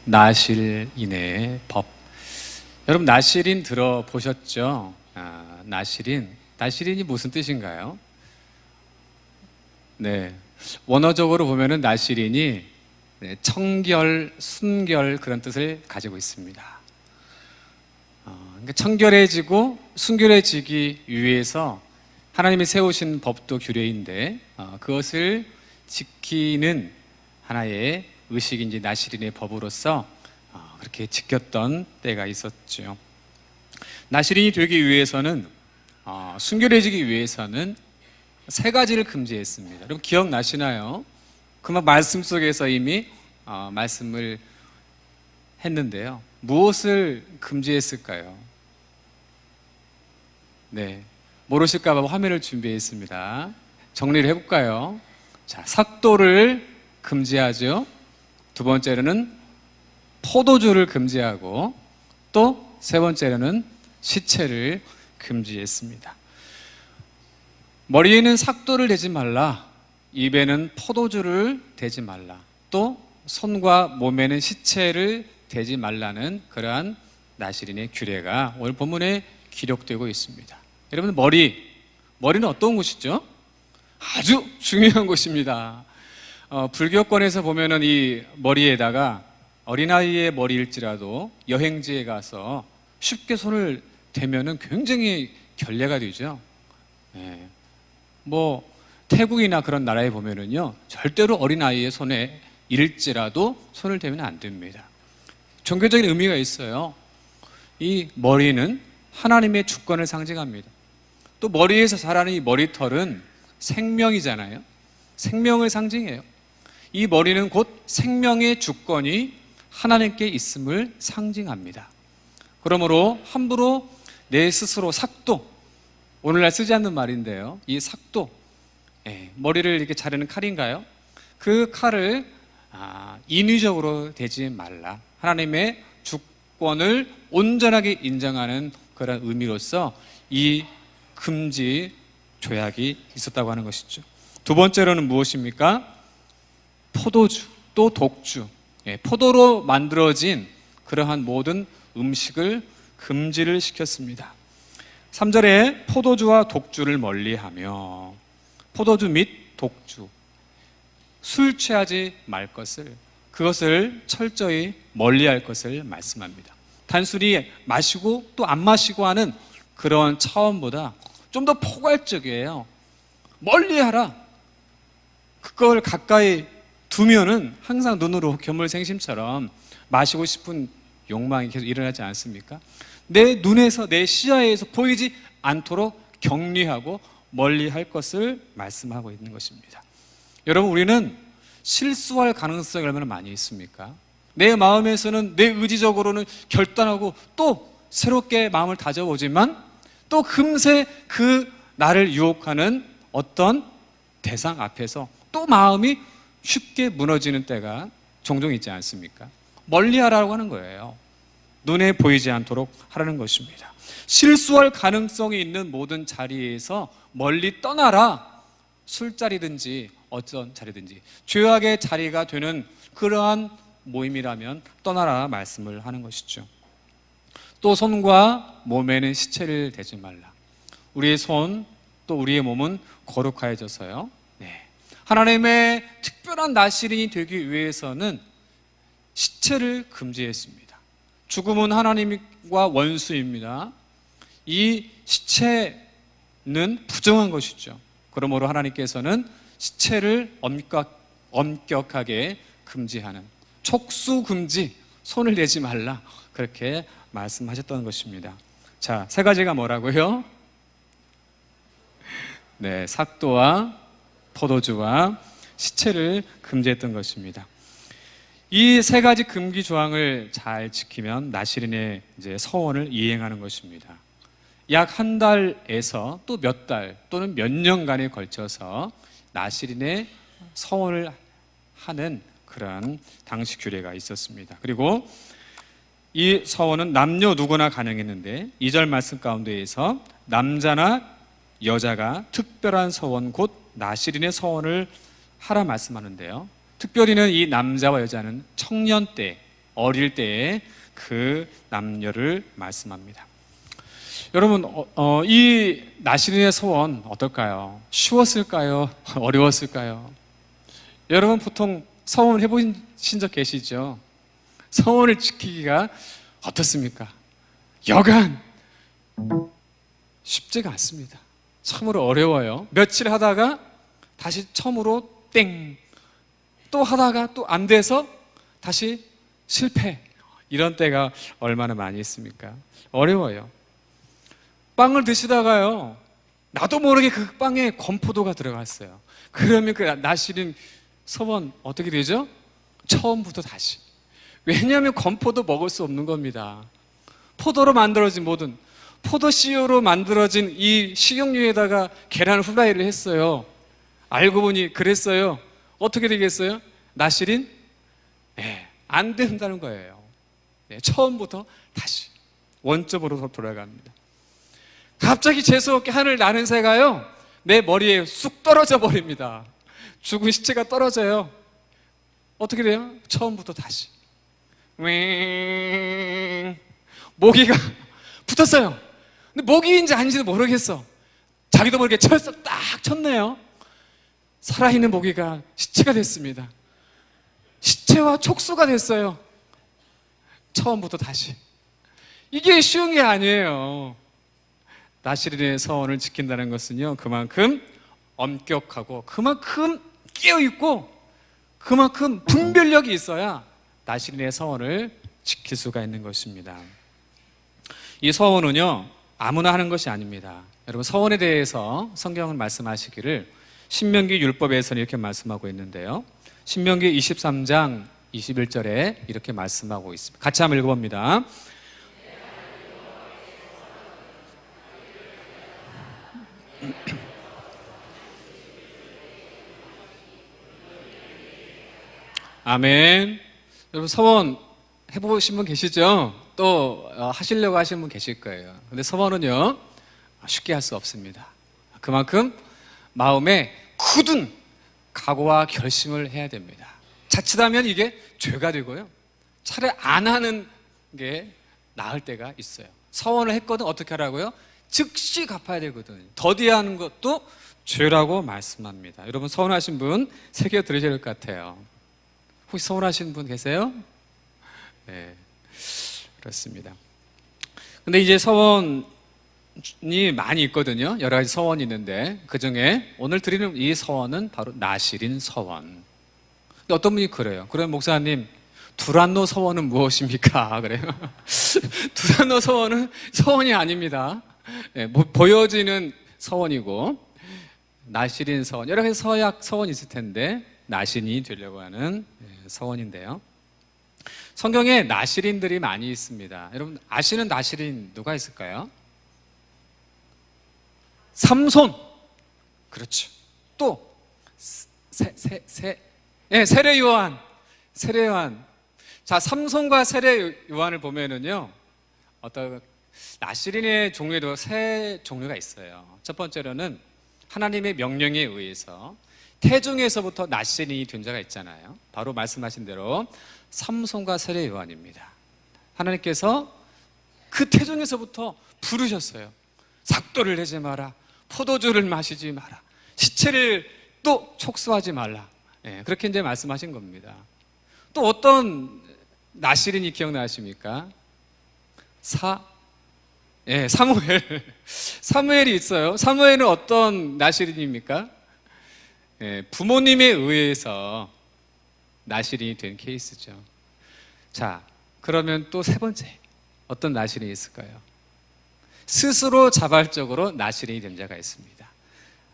나실인의 법. 여러분, 나실인 들어보셨죠? 나실인이 무슨 뜻인가요? 네, 원어적으로 보면은 나실인이 청결, 순결 그런 뜻을 가지고 있습니다. 그러니까 청결해지고 순결해지기 위해서 하나님이 세우신 법도 규례인데 그것을 지키는 하나의 의식인지 나실인의 법으로서 그렇게 지켰던 때가 있었죠. 나실인이 되기 위해서는 순결해지기 위해서는 세 가지를 금지했습니다. 여러분 기억나시나요? 그만 말씀 속에서 이미 말씀을 했는데요. 무엇을 금지했을까요? 네, 모르실까 봐 화면을 준비했습니다. 정리를 해볼까요? 자, 삭도를 금지하죠. 두 번째로는 포도주를 금지하고 또 세 번째로는 시체를 금지했습니다. 머리에는 삭도를 대지 말라, 입에는 포도주를 대지 말라, 또 손과 몸에는 시체를 대지 말라는 그러한 나실인의 규례가 오늘 본문에 기록되고 있습니다. 여러분, 머리는 어떤 곳이죠? 아주 중요한 곳입니다. 불교권에서 보면은 이 머리에다가 어린아이의 머리일지라도 여행지에 가서 쉽게 손을 대면은 굉장히 결례가 되죠. 뭐 태국이나 그런 나라에 보면은요, 절대로 어린아이의 손에 일지라도 손을 대면 안 됩니다. 종교적인 의미가 있어요. 이 머리는 하나님의 주권을 상징합니다. 또 머리에서 자라는 이 머리털은 생명이잖아요. 생명을 상징해요. 이 머리는 곧 생명의 주권이 하나님께 있음을 상징합니다. 그러므로 함부로 내 스스로 삭도, 오늘날 쓰지 않는 말인데요, 이 삭도, 머리를 이렇게 자르는 칼인가요? 그 칼을 인위적으로 대지 말라. 하나님의 주권을 온전하게 인정하는 그런 의미로서 이 금지 조약이 있었다고 하는 것이죠. 두 번째로는 무엇입니까? 포도주, 또 독주, 포도로 만들어진 그러한 모든 음식을 금지를 시켰습니다. 3절에 포도주와 독주를 멀리하며, 포도주 및 독주, 술 취하지 말 것을, 그것을 철저히 멀리할 것을 말씀합니다. 단순히 마시고 또 안 마시고 하는 그런 차원보다 좀 더 포괄적이에요. 멀리하라. 그걸 가까이 두면은 항상 눈으로 견물생심처럼 마시고 싶은 욕망이 계속 일어나지 않습니까? 내 눈에서, 내 시야에서 보이지 않도록 격리하고 멀리할 것을 말씀하고 있는 것입니다. 여러분, 우리는 실수할 가능성이 얼마나 많이 있습니까? 내 마음에서는, 내 의지적으로는 결단하고 또 새롭게 마음을 다져보지만 또 금세 그 나를 유혹하는 어떤 대상 앞에서 또 마음이 쉽게 무너지는 때가 종종 있지 않습니까? 멀리하라고 하는 거예요. 눈에 보이지 않도록 하라는 것입니다. 실수할 가능성이 있는 모든 자리에서 멀리 떠나라. 술자리든지 어떤 자리든지 죄악의 자리가 되는 그러한 모임이라면 떠나라 말씀을 하는 것이죠. 또 손과 몸에는 시체를 대지 말라. 우리의 손, 또 우리의 몸은 거룩하여져서요, 하나님의 특별한 나실인이 되기 위해서는 시체를 금지했습니다. 죽음은 하나님과 원수입니다. 이 시체는 부정한 것이죠. 그러므로 하나님께서는 시체를 엄격하게 금지하는 촉수금지, 손을 대지 말라, 그렇게 말씀하셨던 것입니다. 자, 세 가지가 뭐라고요? 네, 삭도와 포도주와 시체를 금지했던 것입니다. 이 세 가지 금기 조항을 잘 지키면 나실인의 서원을 이행하는 것입니다. 약 한 달에서 또 몇 달 또는 몇 년간에 걸쳐서 나실인의 서원을 하는 그런 당시 규례가 있었습니다. 그리고 이 서원은 남녀 누구나 가능했는데 2절 말씀 가운데에서 남자나 여자가 특별한 서원, 곧 나실인의 서원을 하라 말씀하는데요, 특별히는 이 남자와 여자는 청년 때 어릴 때의 그 남녀를 말씀합니다. 여러분, 이 나시린의 소원 어떨까요? 쉬웠을까요? 어려웠을까요? 여러분 보통 서원 해보신 적 계시죠? 서원을 지키기가 어떻습니까? 여간 쉽지가 않습니다. 참으로 어려워요. 며칠 하다가 다시 처음으로 땡, 또 하다가 또 안 돼서 다시 실패. 이런 때가 얼마나 많이 있습니까? 어려워요. 빵을 드시다가요, 나도 모르게 그 빵에 건포도가 들어갔어요. 그러면 그 나시린 소원 어떻게 되죠? 처음부터 다시. 왜냐하면 건포도 먹을 수 없는 겁니다. 포도로 만들어진 모든, 포도 씨유로 만들어진 이 식용유에다가 계란 후라이를 했어요. 알고 보니 그랬어요. 어떻게 되겠어요? 나시린? 네, 안 된다는 거예요. 네, 처음부터 다시 원점으로 돌아갑니다. 갑자기 재수없게 하늘 나는 새가요, 내 머리에 쑥 떨어져 버립니다. 죽은 시체가 떨어져요. 어떻게 돼요? 처음부터 다시. 모기가 붙었어요. 근데 모기인지 아닌지도 모르겠어. 자기도 모르게 철썩 딱 쳤네요. 살아있는 모기가 시체가 됐습니다. 시체와 촉수가 됐어요. 처음부터 다시. 이게 쉬운 게 아니에요. 나시린의 서원을 지킨다는 것은요, 그만큼 엄격하고 그만큼 깨어있고 그만큼 분별력이 있어야 나시린의 서원을 지킬 수가 있는 것입니다. 이 서원은요, 아무나 하는 것이 아닙니다. 여러분, 서원에 대해서 성경은 말씀하시기를 신명기 율법에서는 이렇게 말씀하고 있는데요, 신명기 23장 21절에 이렇게 말씀하고 있습니다. 같이 한번 읽어봅니다. 아멘. 여러분, 서원 해보신 분 계시죠? 또 하시려고 하시는 분 계실 거예요. 근데 서원은요, 쉽게 할 수 없습니다. 그만큼 마음에 굳은 각오와 결심을 해야 됩니다. 자칫하면 이게 죄가 되고요, 차라리 안 하는 게 나을 때가 있어요. 서원을 했거든 어떻게 하라고요? 즉시 갚아야 되거든요. 더디하는 것도 죄라고 말씀합니다. 여러분, 서운하신 분 새겨 들으셔야 될 것 같아요. 혹시 서운하신 분 계세요? 네, 그렇습니다. 근데 이제 서원이 많이 있거든요. 여러 가지 서원이 있는데 그 중에 오늘 드리는 이 서원은 바로 나시린 서원. 근데 어떤 분이 그래요. 그럼 목사님, 두란노 서원은 무엇입니까? 그래요. 두란노 서원은 서원이 아닙니다. 네, 보여지는 서원이고, 나시린 서원, 여러 가지 서약 서원이 있을 텐데 나신이 되려고 하는 서원인데요, 성경에 나시린들이 많이 있습니다. 여러분 아시는 나시린 누가 있을까요? 삼손, 그렇죠. 또 세례 요한. 자, 삼손과 세례 요한을 보면은요, 어떤 나시린의 종류에도 세 종류가 있어요. 첫 번째로는 하나님의 명령에 의해서 태중에서부터 나시린이 된 자가 있잖아요. 바로 말씀하신 대로 삼손과 세례 요한입니다. 하나님께서 그 태중에서부터 부르셨어요. 삭도를 내지 마라, 포도주를 마시지 마라, 시체를 또 촉수하지 말라. 그렇게 이제 말씀하신 겁니다. 또 어떤 나시린이 기억나십니까? 사무엘이 있어요. 사무엘은 어떤 나시린입니까? 부모님에 의해서 나시린이 된 케이스죠. 자, 그러면 또 세 번째 어떤 나시린이 있을까요? 스스로 자발적으로 나시린이 된 자가 있습니다.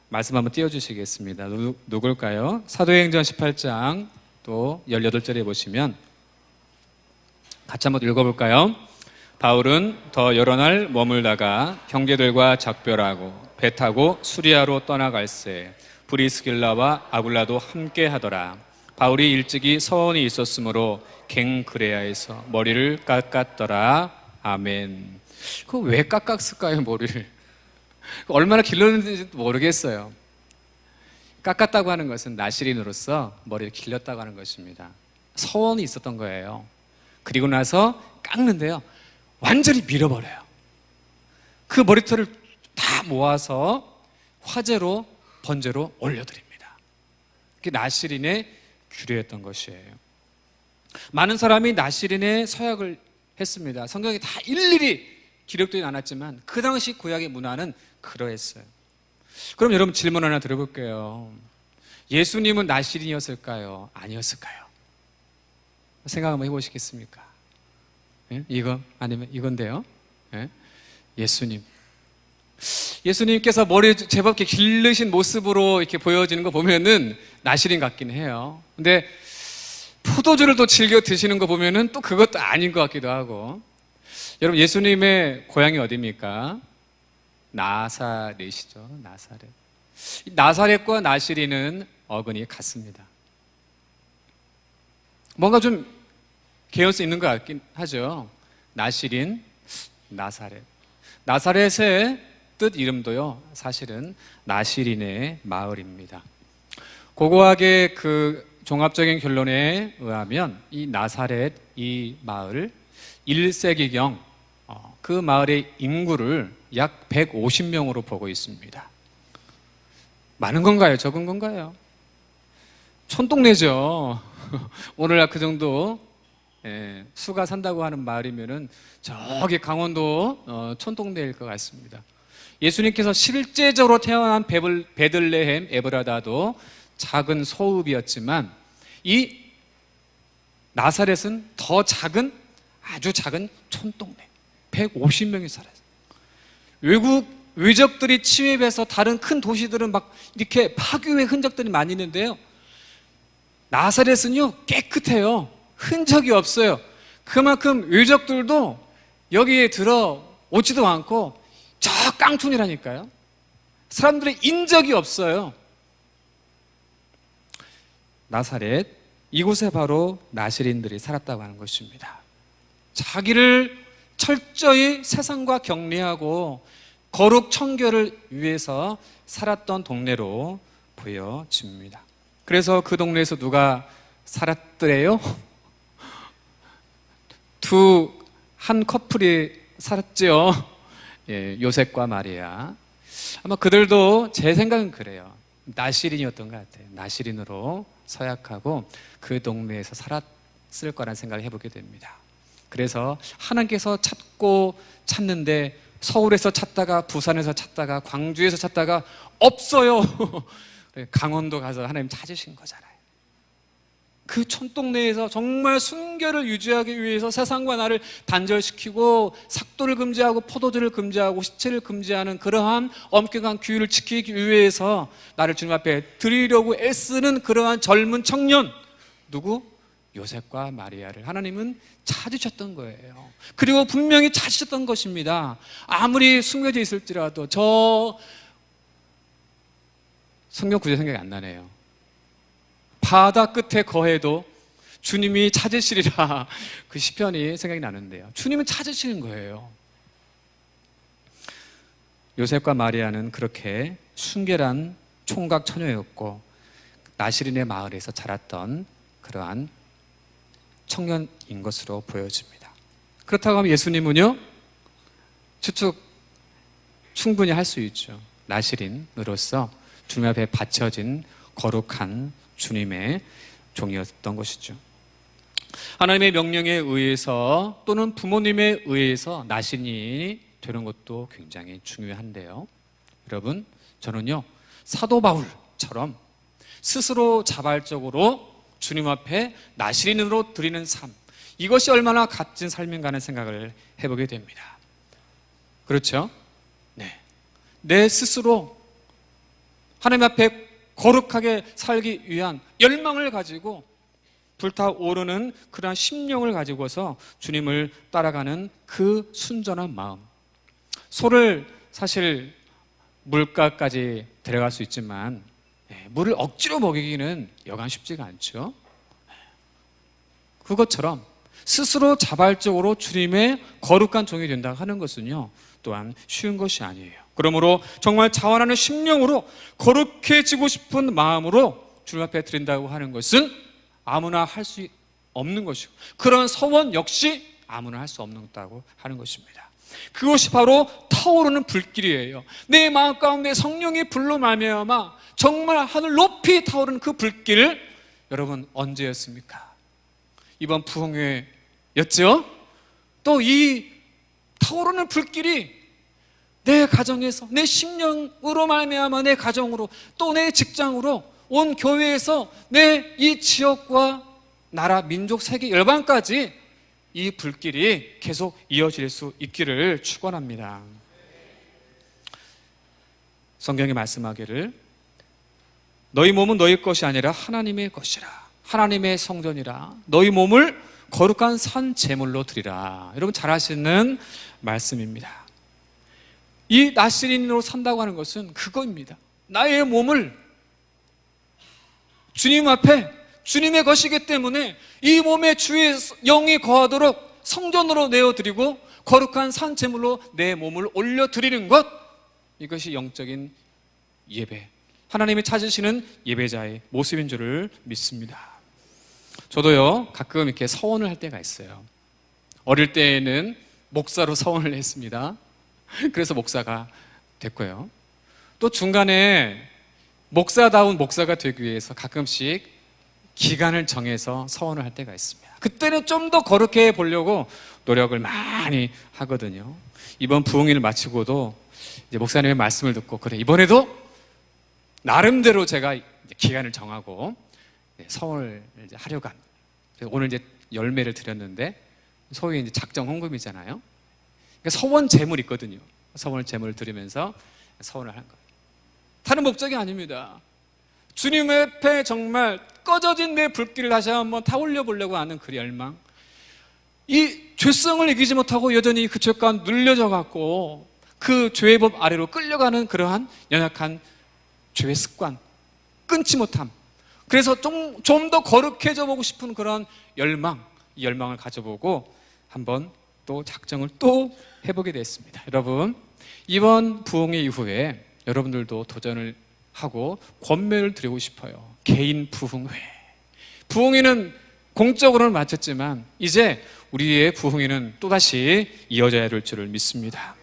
말씀 한번 띄워주시겠습니다. 누굴까요? 사도행전 18장 또 18절에 보시면 같이 한번 읽어볼까요? 바울은 더 여러 날 머물다가 형제들과 작별하고 배 타고 수리아로 떠나갈새 브리스길라와 아굴라도 함께 하더라. 바울이 일찍이 서원이 있었으므로 갱그레아에서 머리를 깎았더라. 아멘. 그거 왜 깎았을까요, 머리를? 얼마나 길렀는지도 모르겠어요. 깎았다고 하는 것은 나시린으로서 머리를 길렀다고 하는 것입니다. 서원이 있었던 거예요. 그리고 나서 깎는데요, 완전히 밀어버려요. 그 머리털을 다 모아서 화제로, 번제로 올려드립니다. 그게 나시린의 규례였던 것이에요. 많은 사람이 나시린의 서약을 했습니다. 성경에 다 일일이 기록되지 않았지만 그 당시 구약의 문화는 그러했어요. 그럼 여러분 질문 하나 드려볼게요. 예수님은 나시린이었을까요? 아니었을까요? 생각 한번 해보시겠습니까? 예? 이거 아니면 이건데요. 예? 예수님께서 머리 제법 이렇게 길르신 모습으로 이렇게 보여지는 거 보면은 나시린 같긴 해요. 근데 포도주를 또 즐겨 드시는 거 보면은 또 그것도 아닌 것 같기도 하고. 여러분, 예수님의 고향이 어디입니까? 나사렛이죠. 나사렛. 나사렛과 나시린은 어근이 같습니다. 뭔가 좀 개연성 있는 것 같긴 하죠. 나시린, 나사렛. 나사렛의 뜻 이름도요, 사실은 나시린의 마을입니다. 고고학의 그 종합적인 결론에 의하면 이 나사렛, 이 마을 1세기경 그 마을의 인구를 약 150명으로 보고 있습니다. 많은 건가요? 적은 건가요? 촌동네죠. 오늘날 그 정도 수가 산다고 하는 마을이면은 저기 강원도 촌동네일 것 같습니다. 예수님께서 실제적으로 태어난 베들레헴 에브라다도 작은 소읍이었지만 이 나사렛은 더 작은, 아주 작은 촌동네, 150명이 살아요. 외적들이 침입해서 다른 큰 도시들은 막 이렇게 파괴의 흔적들이 많이 있는데요, 나사렛은요 깨끗해요. 흔적이 없어요. 그만큼 외적들도 여기에 들어오지도 않고 저 깡촌이라니까요. 사람들의 인적이 없어요. 나사렛, 이곳에 바로 나시린들이 살았다고 하는 것입니다. 자기를 철저히 세상과 격리하고 거룩 청결을 위해서 살았던 동네로 보여집니다. 그래서 그 동네에서 누가 살았더래요? 한 커플이 살았죠. 예, 요셉과 마리아. 아마 그들도 제 생각은 그래요. 나시린이었던 것 같아요. 나시린으로 서약하고 그 동네에서 살았을 거라는 생각을 해보게 됩니다. 그래서 하나님께서 찾는데 서울에서 찾다가 부산에서 찾다가 광주에서 찾다가 없어요. 강원도 가서 하나님 찾으신 거잖아요. 그 촌동네에서 정말 순결을 유지하기 위해서 세상과 나를 단절시키고 삭도를 금지하고 포도주를 금지하고 시체를 금지하는 그러한 엄격한 규율을 지키기 위해서 나를 주님 앞에 드리려고 애쓰는 그러한 젊은 청년, 누구? 요셉과 마리아를 하나님은 찾으셨던 거예요. 그리고 분명히 찾으셨던 것입니다. 아무리 숨겨져 있을지라도. 저 성경 구절 생각이 안 나네요. 바다 끝에 거해도 주님이 찾으시리라, 그 시편이 생각이 나는데요, 주님은 찾으시는 거예요. 요셉과 마리아는 그렇게 순결한 총각 처녀였고 나시린의 마을에서 자랐던 그러한 청년인 것으로 보여집니다. 그렇다고 하면 예수님은요, 추측 충분히 할 수 있죠. 나시린으로서 주님 앞에 바쳐진 거룩한 주님의 종이었던 것이죠. 하나님의 명령에 의해서 또는 부모님에 의해서 나시린이 되는 것도 굉장히 중요한데요, 여러분, 저는요 사도 바울처럼 스스로 자발적으로 주님 앞에 나시린으로 드리는 삶, 이것이 얼마나 값진 삶인가 하는 생각을 해보게 됩니다. 그렇죠? 네. 내 스스로 하나님 앞에 거룩하게 살기 위한 열망을 가지고 불타오르는 그러한 심령을 가지고서 주님을 따라가는 그 순전한 마음. 소를 사실 물가까지 데려갈 수 있지만 물을 억지로 먹이기는 여간 쉽지가 않죠. 그것처럼 스스로 자발적으로 주님의 거룩한 종이 된다고 하는 것은요, 또한 쉬운 것이 아니에요. 그러므로 정말 자원하는 심령으로 거룩해지고 싶은 마음으로 주님 앞에 드린다고 하는 것은 아무나 할 수 없는 것이고, 그런 서원 역시 아무나 할 수 없다고 하는 것입니다. 그것이 바로 타오르는 불길이에요. 내 마음 가운데 성령의 불로 말미암아 정말 하늘 높이 타오르는 그 불길, 여러분 언제였습니까? 이번 부흥회였죠? 또 이 타오르는 불길이 내 가정에서, 내 심령으로 말미암아 내 가정으로, 또 내 직장으로, 온 교회에서 내 이 지역과 나라, 민족, 세계, 열방까지 이 불길이 계속 이어질 수 있기를 축원합니다. 성경이 말씀하기를 너희 몸은 너희 것이 아니라 하나님의 것이라, 하나님의 성전이라, 너희 몸을 거룩한 산 제물로 드리라. 여러분 잘 아시는 말씀입니다. 이 나시린으로 산다고 하는 것은 그거입니다. 나의 몸을 주님 앞에, 주님의 것이기 때문에 이 몸에 주의 영이 거하도록 성전으로 내어드리고 거룩한 산 제물로 내 몸을 올려드리는 것, 이것이 영적인 예배, 하나님이 찾으시는 예배자의 모습인 줄을 믿습니다. 저도요 가끔 이렇게 서원을 할 때가 있어요. 어릴 때에는 목사로 서원을 했습니다. 그래서 목사가 됐고요. 또 중간에 목사다운 목사가 되기 위해서 가끔씩 기간을 정해서 서원을 할 때가 있습니다. 그때는 좀 더 거룩해 보려고 노력을 많이 하거든요. 이번 부흥회를 마치고도 이제 목사님의 말씀을 듣고, 그래 이번에도 나름대로 제가 이제 기간을 정하고 서원을 이제 하려고 합니다. 그래서 오늘 이제 열매를 드렸는데, 소위 이제 작정 헌금이잖아요. 그러니까 서원 제물 있거든요. 서원 제물을 드리면서 서원을 하는 거예요. 다른 목적이 아닙니다. 주님 앞에 정말 꺼져진 내 불길을 다시 한번 타올려 보려고 하는 그 열망, 이 죄성을 이기지 못하고 여전히 그 죄가 눌려져 갖고 그 죄의 법 아래로 끌려가는 그러한 연약한 죄의 습관, 끊지 못함, 그래서 좀 더 거룩해져 보고 싶은 그런 열망, 이 열망을 가져보고 한번 또 작정을 또 해보게 됐습니다. 여러분, 이번 부흥회 이후에 여러분들도 도전을 하고 권면을 드리고 싶어요. 개인 부흥회. 부흥회는 공적으로는 마쳤지만 이제 우리의 부흥회는 또다시 이어져야 될 줄을 믿습니다.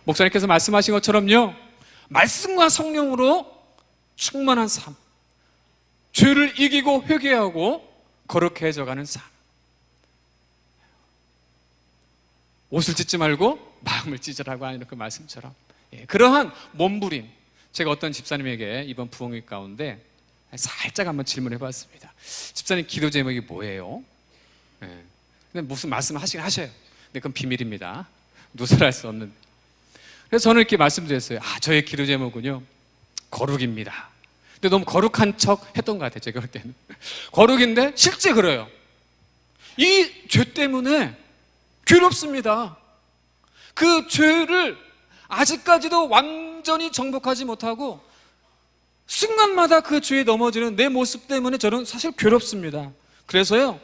목사님께서 말씀하신 것처럼요, 말씀과 성령으로 충만한 삶, 죄를 이기고 회개하고 거룩해져가는 삶, 옷을 찢지 말고 마음을 찢으라고 하는 그 말씀처럼, 그러한 몸부림, 제가 어떤 집사님에게 이번 부흥회 가운데 살짝 한번 질문해 봤습니다. 집사님 기도 제목이 뭐예요? 근데 무슨 말씀 하시긴 하셔요. 근데 그건 비밀입니다. 누설할 수 없는. 그래서 저는 이렇게 말씀드렸어요. 저의 기도 제목은요, 거룩입니다. 근데 너무 거룩한 척 했던 것 같아요. 제가 볼 때는 거룩인데 실제 그래요. 이 죄 때문에 괴롭습니다. 그 죄를 아직까지도 완전히 정복하지 못하고 순간마다 그 죄에 넘어지는 내 모습 때문에 저는 사실 괴롭습니다. 그래서요,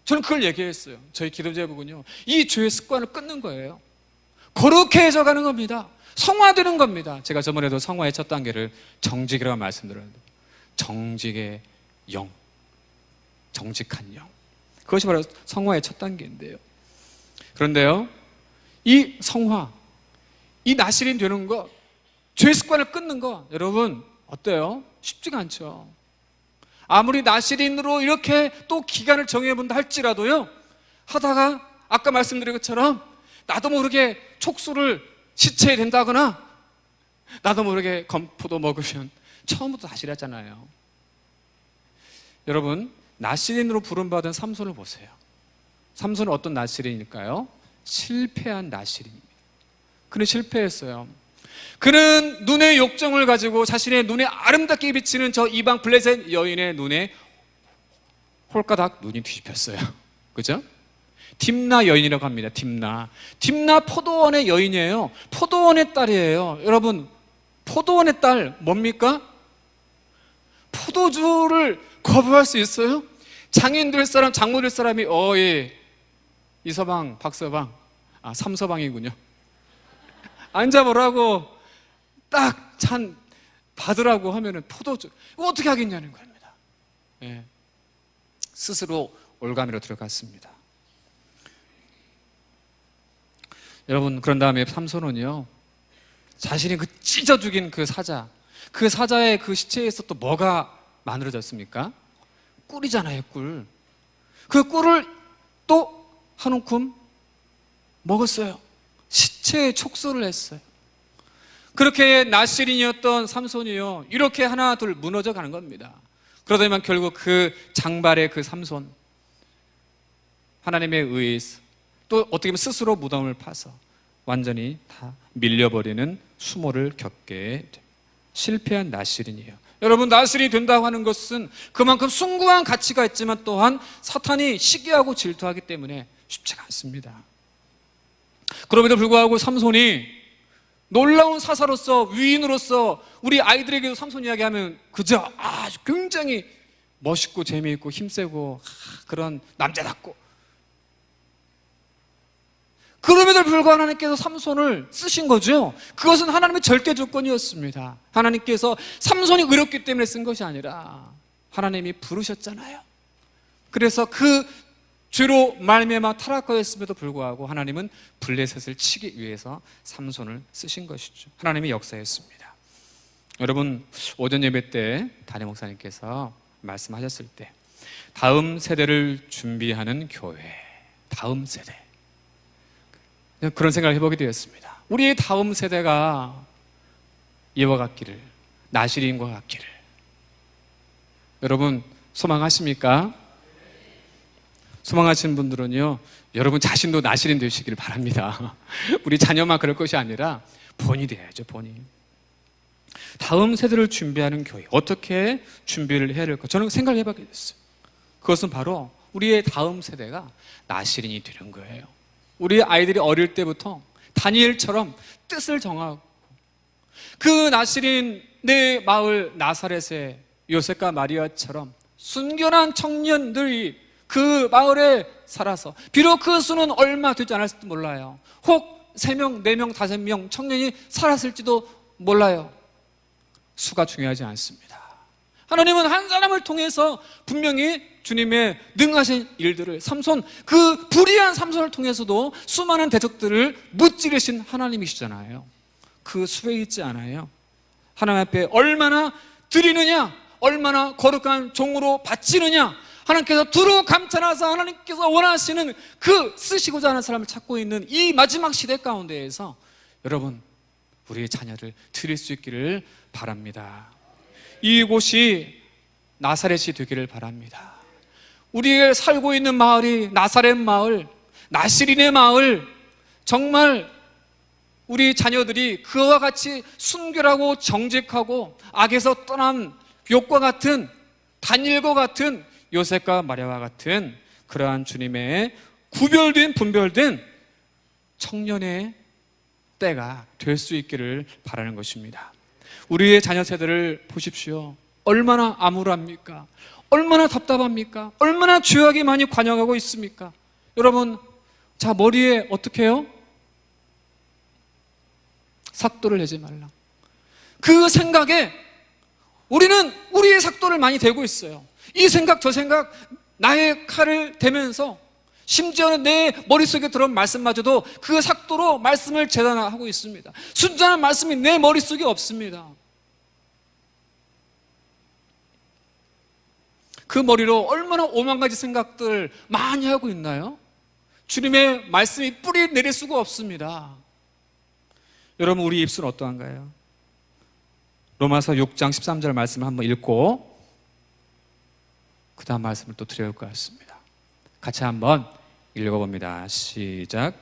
저는 그걸 얘기했어요. 저희 기도 제목은요, 이 죄의 습관을 끊는 거예요. 거룩해져 가는 겁니다. 성화되는 겁니다. 제가 저번에도 성화의 첫 단계를 정직이라고 말씀드렸는데, 정직의 영, 정직한 영, 그것이 바로 성화의 첫 단계인데요. 그런데요, 이 성화, 이 나실인 되는 것, 죄 습관을 끊는 것, 여러분 어때요? 쉽지가 않죠. 아무리 나실인으로 이렇게 또 기간을 정해본다 할지라도요, 하다가 아까 말씀드린 것처럼 나도 모르게 촉수를 시체에 된다거나 나도 모르게 건포도 먹으면 처음부터 다시 하잖아요. 여러분, 나실인으로 부름받은 삼손을 보세요. 삼손은 어떤 나실인일까요? 실패한 나실인입니다. 그는 실패했어요. 그는 눈의 욕정을 가지고 자신의 눈에 아름답게 비치는 저 이방 블레셋 여인의 눈에 홀가닥 눈이 뒤집혔어요. 그죠? 딥나 여인이라고 합니다. 딥나 포도원의 여인이에요. 포도원의 딸이에요. 여러분, 포도원의 딸 뭡니까? 포도주를 거부할 수 있어요? 장인 될 사람, 장모 될 사람이 이서방, 박서방, 삼서방이군요. 앉아보라고 딱 찬 받으라고 하면은 포도주, 이거 어떻게 하겠냐는 겁니다. 스스로 올가미로 들어갔습니다. 여러분, 그런 다음에 삼손은요, 자신이 그 찢어 죽인 그 사자의 그 시체에서 또 뭐가 만들어졌습니까? 꿀이잖아요, 꿀. 그 꿀을 또 한 움큼 먹었어요. 시체에 촉소를 했어요. 그렇게 나실인이었던 삼손이요, 이렇게 하나 둘 무너져 가는 겁니다. 그러더니만 결국 그 장발의 그 삼손, 하나님에 의해서 또 어떻게 보면 스스로 무덤을 파서 완전히 다 밀려버리는 수모를 겪게 됩니다. 실패한 나실인이에요. 여러분, 나실이 된다고 하는 것은 그만큼 숭고한 가치가 있지만 또한 사탄이 시기하고 질투하기 때문에 쉽지가 않습니다. 그럼에도 불구하고 삼손이 놀라운 사사로서, 위인으로서 우리 아이들에게도 삼손 이야기하면 그저 아주 굉장히 멋있고 재미있고 힘세고 그런 남자답고, 그럼에도 불구하고 하나님께서 삼손을 쓰신 거죠. 그것은 하나님의 절대 조건이었습니다. 하나님께서 삼손이 의롭기 때문에 쓴 것이 아니라 하나님이 부르셨잖아요. 그래서 그 죄로 말미암아 타락하였음에도 불구하고 하나님은 블레셋을 치기 위해서 삼손을 쓰신 것이죠. 하나님의 역사였습니다. 여러분, 오전 예배 때 담임 목사님께서 말씀하셨을 때 다음 세대를 준비하는 교회, 다음 세대, 그런 생각을 해보게 되었습니다. 우리의 다음 세대가 이와 같기를, 나실인과 같기를. 여러분, 소망하십니까? 소망하시는 분들은요, 여러분 자신도 나실인 되시기를 바랍니다. 우리 자녀만 그럴 것이 아니라 본이 돼야죠, 본이. 다음 세대를 준비하는 교회, 어떻게 준비를 해야 될까? 저는 생각을 해보게 됐어요. 그것은 바로 우리의 다음 세대가 나실인이 되는 거예요. 우리 아이들이 어릴 때부터 다니엘처럼 뜻을 정하고, 그 나실인 내 마을 나사렛의 요셉과 마리아처럼 순결한 청년들이 그 마을에 살아서, 비록 그 수는 얼마 되지 않았을지도 몰라요. 혹 3명, 4명, 5명 청년이 살았을지도 몰라요. 수가 중요하지 않습니다. 하나님은 한 사람을 통해서 분명히 주님의 능하신 일들을, 삼손, 그 불의한 삼손을 통해서도 수많은 대적들을 무찌르신 하나님이시잖아요. 그 수에 있지 않아요. 하나님 앞에 얼마나 드리느냐, 얼마나 거룩한 종으로 바치느냐, 하나님께서 두루 감찰하사 하나님께서 원하시는 그 쓰시고자 하는 사람을 찾고 있는 이 마지막 시대 가운데에서 여러분, 우리의 자녀를 드릴 수 있기를 바랍니다. 이곳이 나사렛이 되기를 바랍니다. 우리가 살고 있는 마을이 나사렛 마을, 나실인의 마을, 정말 우리 자녀들이 그와 같이 순결하고 정직하고 악에서 떠난 욥과 같은, 다니엘과 같은, 요셉과 마리아와 같은 그러한 주님의 구별된 분별된 청년의 때가 될 수 있기를 바라는 것입니다. 우리의 자녀 세대를 보십시오. 얼마나 암울합니까? 얼마나 답답합니까? 얼마나 죄악이 많이 관영하고 있습니까? 여러분, 자, 머리에 어떻게 해요? 삭도를 내지 말라. 그 생각에 우리는 우리의 삭도를 많이 대고 있어요. 이 생각 저 생각, 나의 칼을 대면서 심지어는 내 머릿속에 들어온 말씀마저도 그 삭도로 말씀을 재단하고 있습니다. 순전한 말씀이 내 머릿속에 없습니다. 그 머리로 얼마나 오만 가지 생각들 많이 하고 있나요? 주님의 말씀이 뿌리 내릴 수가 없습니다. 여러분, 우리 입술은 어떠한가요? 로마서 6장 13절 말씀을 한번 읽고 그 다음 말씀을 또 드려야 할 것 같습니다. 같이 한번 읽어봅니다. 시작.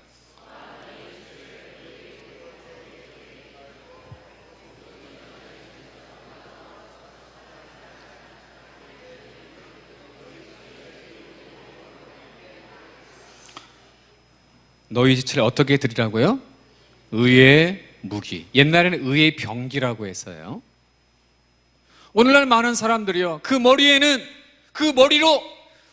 너희 지체를 어떻게 드리라고요? 의의 무기. 옛날에는 의의 병기라고 했어요. 오늘날 많은 사람들이요, 그 머리에는, 그 머리로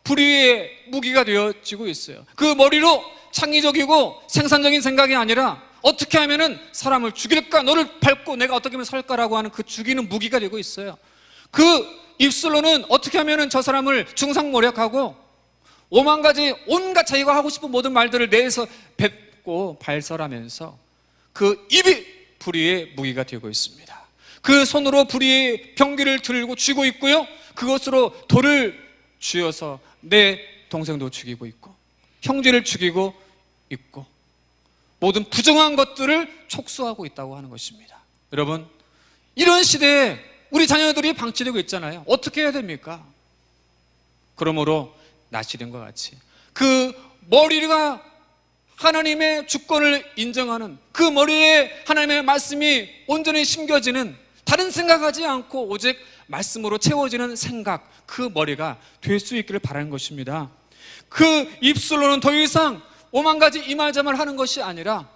불의의 무기가 되어지고 있어요. 그 머리로 창의적이고 생산적인 생각이 아니라 어떻게 하면은 사람을 죽일까, 너를 밟고 내가 어떻게 하면 살까라고 하는 그 죽이는 무기가 되고 있어요. 그 입술로는 어떻게 하면은 저 사람을 중상모략하고 오만 가지 온갖 자기가 하고 싶은 모든 말들을 내서 뱉고 발설하면서 그 입이 불의의 무기가 되고 있습니다. 그 손으로 불의의 병기를 들고 쥐고 있고요, 그것으로 돌을 쥐어서 내 동생도 죽이고 있고 형제를 죽이고 있고 모든 부정한 것들을 촉수하고 있다고 하는 것입니다. 여러분, 이런 시대에 우리 자녀들이 방치되고 있잖아요. 어떻게 해야 됩니까? 그러므로 나시린과 같이 그 머리가 하나님의 주권을 인정하는, 그 머리에 하나님의 말씀이 온전히 심겨지는, 다른 생각하지 않고 오직 말씀으로 채워지는 생각, 그 머리가 될 수 있기를 바라는 것입니다. 그 입술로는 더 이상 오만 가지 이말저말 하는 것이 아니라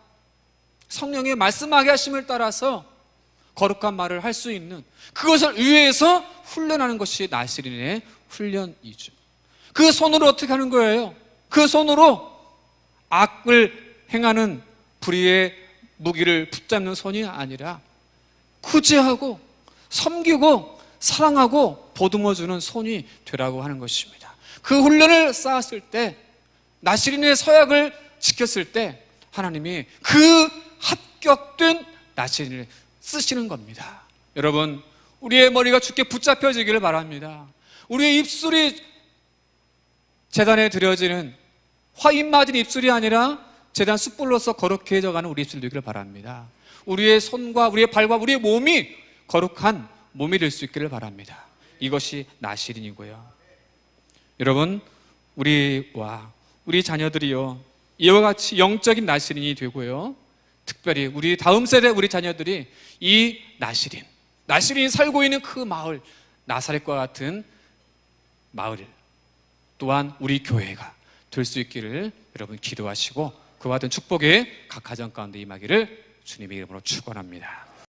성령의 말씀하게 하심을 따라서 거룩한 말을 할 수 있는, 그것을 위해서 훈련하는 것이 나시린의 훈련이죠. 그 손으로 어떻게 하는 거예요? 그 손으로 악을 행하는 불의의 무기를 붙잡는 손이 아니라 구제하고 섬기고 사랑하고 보듬어주는 손이 되라고 하는 것입니다. 그 훈련을 쌓았을 때, 나시린의 서약을 지켰을 때 하나님이 그 합격된 나시린을 쓰시는 겁니다. 여러분, 우리의 머리가 주께 붙잡혀지기를 바랍니다. 우리의 입술이 제단에 드려지는 화인 맞은 입술이 아니라 제단 숯불로서 거룩해져가는 우리 입술 되기를 바랍니다. 우리의 손과 우리의 발과 우리의 몸이 거룩한 몸이 될 수 있기를 바랍니다. 이것이 나시린이고요. 여러분, 우리와 우리 자녀들이요, 이와 같이 영적인 나시린이 되고요, 특별히 우리 다음 세대 우리 자녀들이 이 나시린이 살고 있는 그 마을, 나사렛과 같은 마을 또한 우리 교회가 될 수 있기를 여러분 기도하시고, 그와 같은 축복이 각 가정 가운데 임하기를 주님의 이름으로 축원합니다.